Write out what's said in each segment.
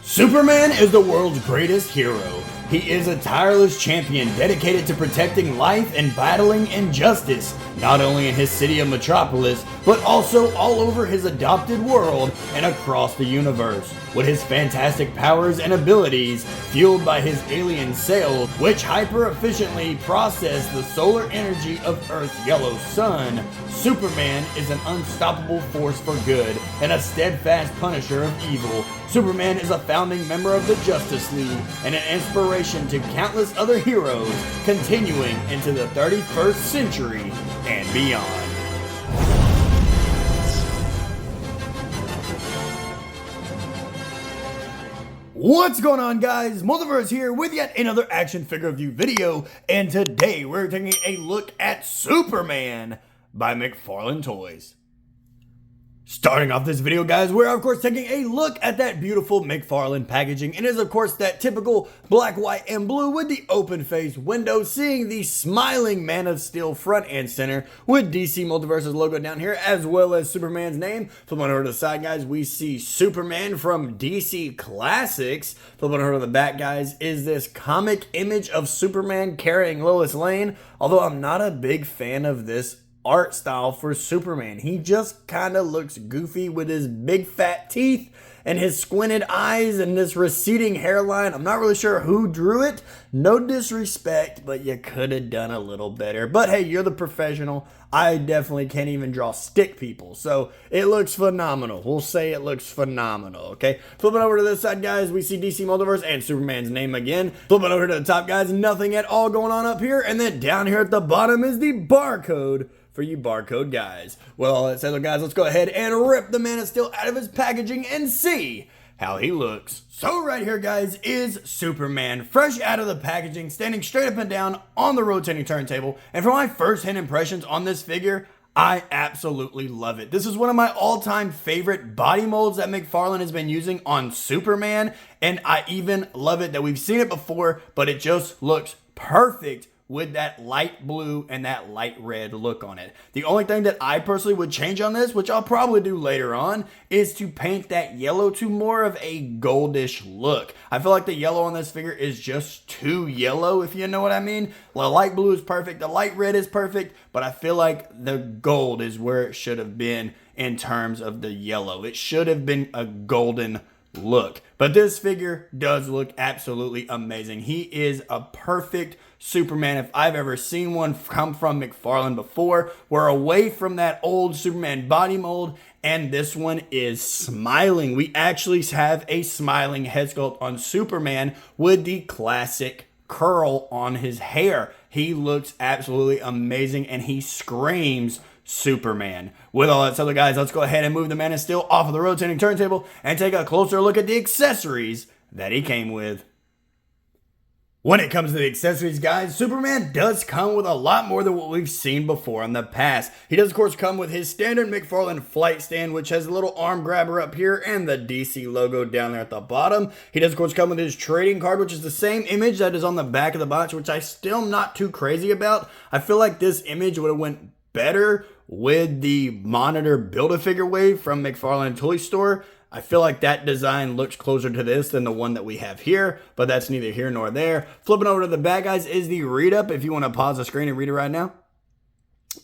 Superman is the world's greatest hero. He is a tireless champion dedicated to protecting life and battling injustice, not only in his city of Metropolis, but also all over his adopted world and across the universe. With his fantastic powers and abilities, fueled by his alien sails, which hyper-efficiently process the solar energy of Earth's yellow sun, Superman is an unstoppable force for good and a steadfast punisher of evil. Superman is a founding member of the Justice League and an inspiration to countless other heroes, continuing into the 31st century and beyond. What's going on, guys? Multiverse here with yet another action figure review video, and today we're taking a look at Superman by McFarlane Toys. Starting off this video, guys, we're of course taking a look at that beautiful McFarlane packaging, and it is of course that typical black, white, and blue with the open face window, seeing the smiling Man of Steel front and center with DC Multiverse's logo down here, as well as Superman's name. Flip on over to the side, guys, we see Superman from DC Classics. Flip on over to the back, guys, is this comic image of Superman carrying Lois Lane, although I'm not a big fan of this art style for Superman. He just kind of looks goofy with his big fat teeth and his squinted eyes and this receding hairline. I'm not really sure who drew it. No disrespect, but you could have done a little better. But hey, you're the professional. I definitely can't even draw stick people. So it looks phenomenal. We'll say it looks phenomenal, okay? Flipping over to this side, guys, we see DC Multiverse and Superman's name again. Flipping over to the top, guys, nothing at all going on up here. And then down here at the bottom is the barcode for you barcode guys. Well, all that said, guys, let's go ahead and rip the Man of Steel out of his packaging and see how he looks. So right here, guys, is Superman, fresh out of the packaging, standing straight up and down on the rotating turntable. And for my first hand impressions on this figure, I absolutely love it. This is one of my all-time favorite body molds that McFarlane has been using on Superman, and I even love it that we've seen it before, but it just looks perfect with that light blue and that light red look on it. The only thing that I personally would change on this, which I'll probably do later on, is to paint that yellow to more of a goldish look. I feel like the yellow on this figure is just too yellow, if you know what I mean. The light blue is perfect, the light red is perfect, but I feel like the gold is where it should have been in terms of the yellow. It should have been a golden look. But this figure does look absolutely amazing. He is a perfect Superman if I've ever seen one come from McFarlane before. We're away from that old Superman body mold, and this one is smiling. We actually have a smiling head sculpt on Superman with the classic curl on his hair. He looks absolutely amazing, and he screams Superman. With all that said, guys, let's go ahead and move the Man of Steel off of the rotating turntable and take a closer look at the accessories that he came with. When it comes to the accessories, guys, Superman does come with a lot more than what we've seen before in the past. He does, of course, come with his standard McFarlane flight stand, which has a little arm grabber up here and the DC logo down there at the bottom. He does, of course, come with his trading card, which is the same image that is on the back of the box, which I still am not too crazy about. I feel like this image would have went better with the Monitor Build-A-Figure wave from McFarlane Toy Store. I feel like that design looks closer to this than the one that we have here, but that's neither here nor there. Flipping over to the back, guys, is the read-up if you want to pause the screen and read it right now.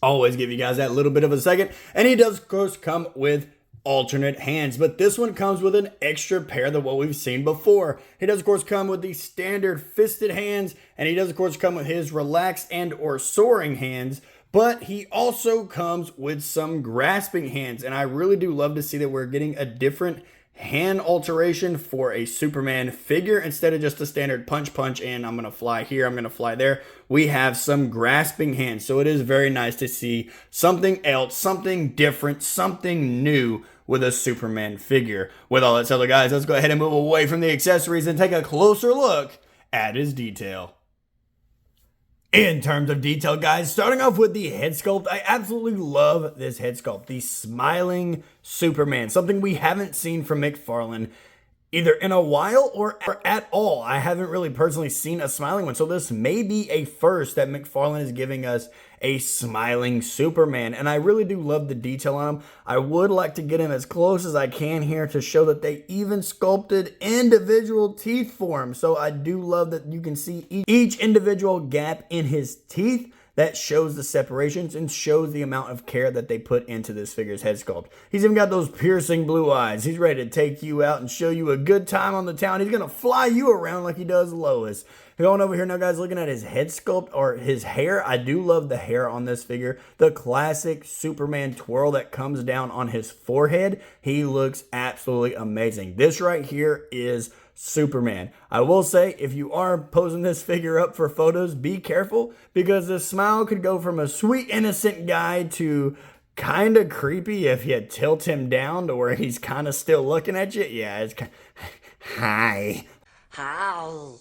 Always give you guys that little bit of a second. And he does, of course, come with alternate hands, but this one comes with an extra pair than what we've seen before. He does, of course, come with the standard fisted hands, and he does, of course, come with his relaxed and or soaring hands. But he also comes with some grasping hands, and I really do love to see that we're getting a different hand alteration for a Superman figure instead of just a standard punch and I'm going to fly here, I'm going to fly there. We have some grasping hands, so it is very nice to see something else, something different, something new with a Superman figure. With all that said, guys, let's go ahead and move away from the accessories and take a closer look at his detail. In terms of detail, guys, starting off with the head sculpt, I absolutely love this head sculpt. The smiling Superman, something we haven't seen from McFarlane either in a while or at all. I haven't really personally seen a smiling one, so this may be a first that McFarlane is giving us a smiling Superman, and I really do love the detail on him. I would like to get him as close as I can here to show that they even sculpted individual teeth for him. So I do love that you can see each individual gap in his teeth. That shows the separations and shows the amount of care that they put into this figure's head sculpt. He's even got those piercing blue eyes. He's ready to take you out and show you a good time on the town. He's going to fly you around like he does Lois. Going over here now, guys, looking at his head sculpt or his hair. I do love the hair on this figure. The classic Superman twirl that comes down on his forehead. He looks absolutely amazing. This right here is Superman. I will say, if you are posing this figure up for photos, be careful, because the smile could go from a sweet, innocent guy to kind of creepy if you tilt him down to where he's kind of still looking at you. Yeah, it's kind of, hi. Hi.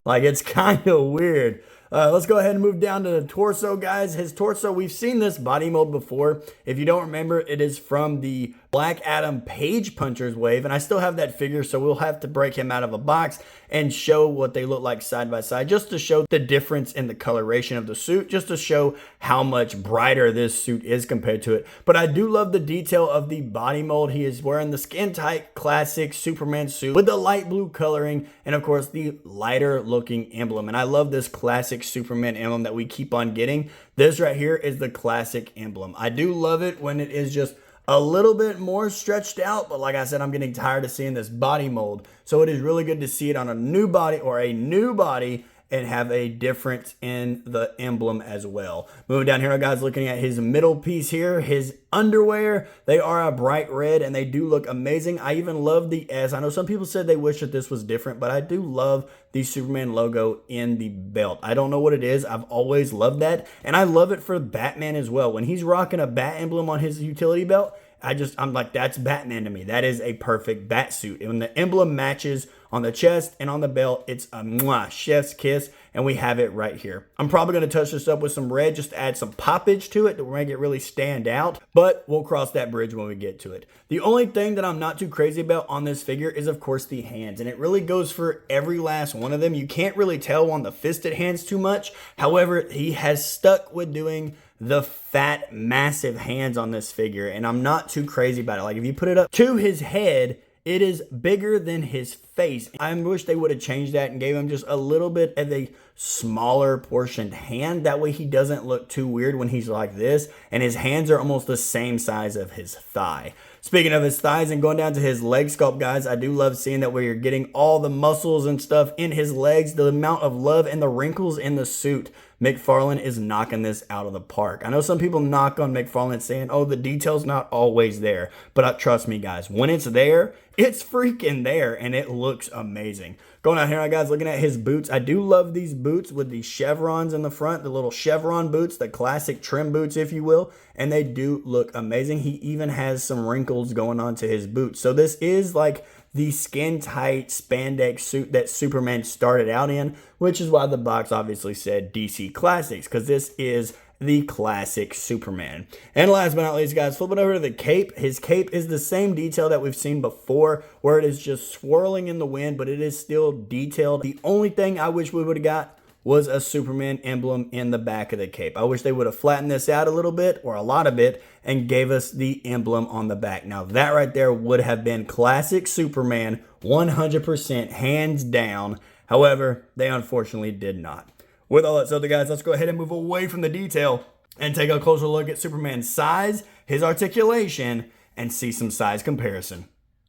Like, it's kind of weird. Let's go ahead and move down to the torso, guys. His torso, we've seen this body mold before. If you don't remember, it is from the Black Adam Page Punchers wave, and I still have that figure, so we'll have to break him out of a box and show what they look like side by side, just to show the difference in the coloration of the suit, just to show how much brighter this suit is compared to it. But I do love the detail of the body mold. He is wearing the skin-tight classic Superman suit with the light blue coloring, and of course the lighter looking emblem. And I love this classic Superman emblem that we keep on getting. This right here is the classic emblem. I do love it when it is just a little bit more stretched out, but like I said, I'm getting tired of seeing this body mold. So it is really good to see it on a new body and have a difference in the emblem as well. Moving down here, guys, looking at his middle piece here, his underwear, they are a bright red and they do look amazing. I even love the S. I know some people said they wish that this was different, but I do love the Superman logo in the belt. I don't know what it is. I've always loved that, and I love it for Batman as well. When he's rocking a bat emblem on his utility belt, I'm like, that's Batman to me. That is a perfect bat suit. And when the emblem matches on the chest and on the belt, it's a mwah, chef's kiss, and we have it right here. I'm probably going to touch this up with some red just to add some poppage to it to make it really stand out, but we'll cross that bridge when we get to it. The only thing that I'm not too crazy about on this figure is, of course, the hands, and it really goes for every last one of them. You can't really tell on the fisted hands too much. However, he has stuck with doing the fat, massive hands on this figure, and I'm not too crazy about it. Like, if you put it up to his head, it is bigger than his face. I wish they would have changed that and gave him just a little bit of a smaller portioned hand. That way he doesn't look too weird when he's like this, and his hands are almost the same size of his thigh. Speaking of his thighs and going down to his leg sculpt, guys, I do love seeing that where you're getting all the muscles and stuff in his legs, the amount of love and the wrinkles in the suit. McFarlane is knocking this out of the park. I know some people knock on McFarlane saying, oh, the detail's not always there. But trust me, guys, when it's there, it's freaking there, and it looks amazing. Going out here, guys, looking at his boots. I do love these boots with the chevrons in the front, the little chevron boots, the classic trim boots, if you will, and they do look amazing. He even has some wrinkles going on to his boots. So this is like the skin-tight spandex suit that Superman started out in, which is why the box obviously said DC Classics, because this is the classic Superman. And last but not least, guys, flipping over to the cape. His cape is the same detail that we've seen before, where it is just swirling in the wind, but it is still detailed. The only thing I wish we would have got was a Superman emblem in the back of the cape. I wish they would have flattened this out a little bit, or a lot of it, and gave us the emblem on the back. Now that right there would have been classic Superman, 100% hands down. However, they unfortunately did not. With all that said, guys, let's go ahead and move away from the detail and take a closer look at Superman's size, his articulation, and see some size comparison.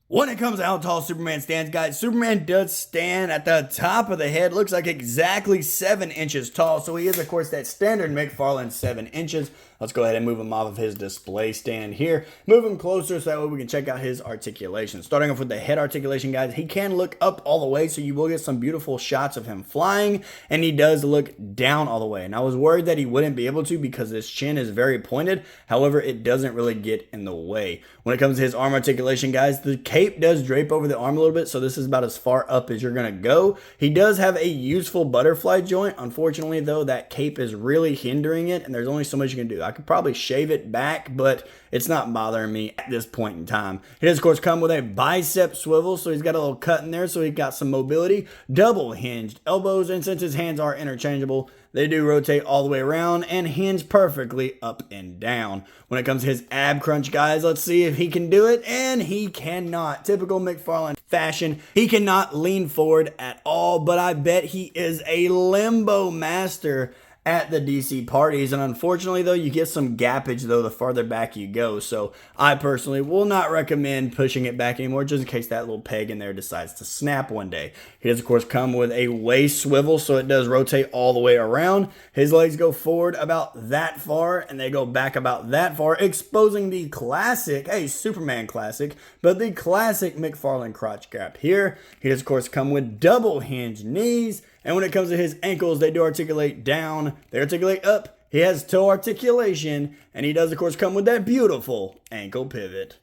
When it comes to how tall Superman stands, guys, Superman does stand at the top of the head. Looks like exactly 7 inches tall. So he is, of course, that standard McFarlane 7 inches. Let's go ahead and move him off of his display stand here. Move him closer so that way we can check out his articulation. Starting off with the head articulation, guys, he can look up all the way, so you will get some beautiful shots of him flying, and he does look down all the way. And I was worried that he wouldn't be able to because his chin is very pointed. However, it doesn't really get in the way. When it comes to his arm articulation, guys, the cape does drape over the arm a little bit, so this is about as far up as you're going to go. He does have a useful butterfly joint. Unfortunately, though, that cape is really hindering it, and there's only so much you can do. I I could probably shave it back, but it's not bothering me at this point in time. He does, of course, come with a bicep swivel, so he's got a little cut in there, so he's got some mobility. Double hinged elbows, and since his hands are interchangeable, they do rotate all the way around and hinge perfectly up and down. When it comes to his ab crunch, guys, let's see if he can do it, and he cannot. Typical McFarlane fashion, he cannot lean forward at all, but I bet he is a limbo master at the DC parties. And unfortunately, though, you get some gappage, though, the farther back you go. So I personally will not recommend pushing it back anymore, just in case that little peg in there decides to snap one day. He does, of course, come with a waist swivel, so it does rotate all the way around. His legs go forward about that far, and they go back about that far, exposing the classic, hey, Superman classic, but the classic McFarlane crotch gap here. He does, of course, come with double hinged knees. And when it comes to his ankles, they do articulate down, they articulate up. He has toe articulation, and he does, of course, come with that beautiful ankle pivot.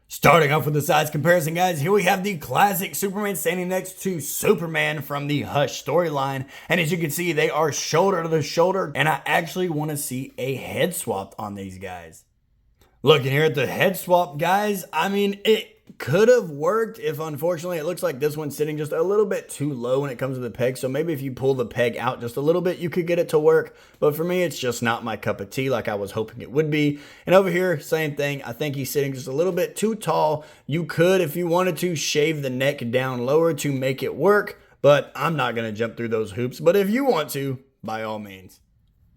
Starting off with the size comparison, guys, here we have the classic Superman standing next to Superman from the Hush storyline. And as you can see, they are shoulder to shoulder, and I actually want to see a head swap on these guys. Looking here at the head swap, guys, I mean, it could have worked if, unfortunately, it looks like this one's sitting just a little bit too low when it comes to the peg. So maybe if you pull the peg out just a little bit, you could get it to work. But for me, it's just not my cup of tea like I was hoping it would be. And over here, same thing. I think he's sitting just a little bit too tall. You could, if you wanted to, shave the neck down lower to make it work. But I'm not going to jump through those hoops. But if you want to, by all means.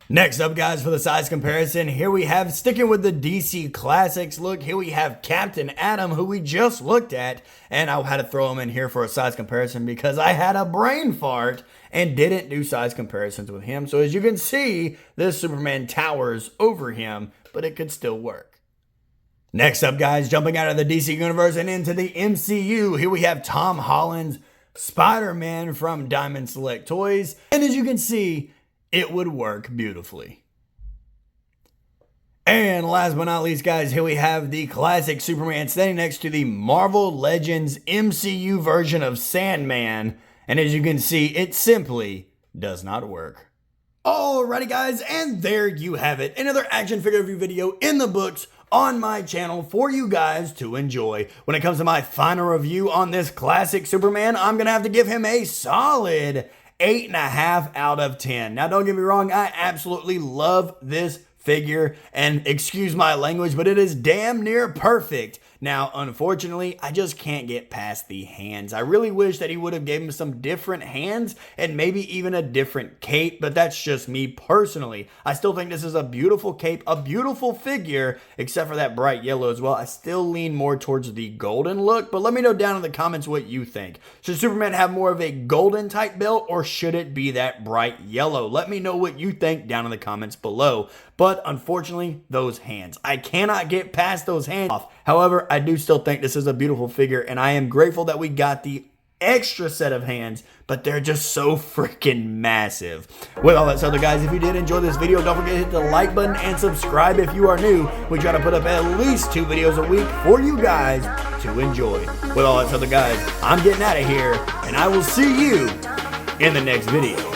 Next up, guys, for the size comparison, here we have, sticking with the DC Classics look, here we have Captain Atom, who we just looked at, and I had to throw him in here for a size comparison because I had a brain fart and didn't do size comparisons with him. So as you can see, this Superman towers over him, but it could still work. Next up, guys, jumping out of the DC Universe and into the MCU, here we have Tom Holland's Spider-Man from Diamond Select Toys, and as you can see, it would work beautifully. And last but not least, guys, here we have the classic Superman standing next to the Marvel Legends MCU version of Sandman. And as you can see, it simply does not work. Alrighty, guys, and there you have it. Another action figure review video in the books on my channel for you guys to enjoy. When it comes to my final review on this classic Superman, I'm going to have to give him a solid 8.5 out of 10. Now, don't get me wrong, I absolutely love this figure, and excuse my language, but it is damn near perfect. Now, unfortunately, I just can't get past the hands. I really wish that he would have given him some different hands and maybe even a different cape, but that's just me personally. I still think this is a beautiful cape, a beautiful figure, except for that bright yellow as well. I still lean more towards the golden look, but let me know down in the comments what you think. Should Superman have more of a golden type belt, or should it be that bright yellow? Let me know what you think down in the comments below. But unfortunately, those hands, I cannot get past those hands off. However, I do still think this is a beautiful figure, and I am grateful that we got the extra set of hands, but they're just so freaking massive. With all that said, guys, if you did enjoy this video, don't forget to hit the like button and subscribe if you are new. We try to put up at least 2 videos a week for you guys to enjoy. With all that said, guys, I'm getting out of here, and I will see you in the next video.